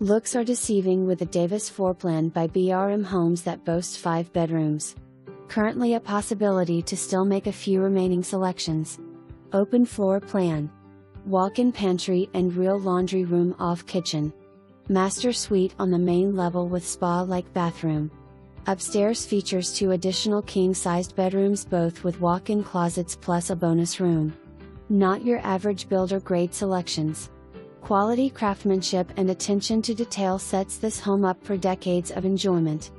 Looks are deceiving with the Davis Floorplan by BRM Homes that boasts 5 bedrooms. Currently a possibility to still make a few remaining selections. Open floor plan. Walk-in pantry and real laundry room off kitchen. Master suite on the main level with spa-like bathroom. Upstairs features 2 additional king-sized bedrooms, both with walk-in closets plus a bonus room. Not your average builder grade selections. Quality craftsmanship and attention to detail sets this home up for decades of enjoyment.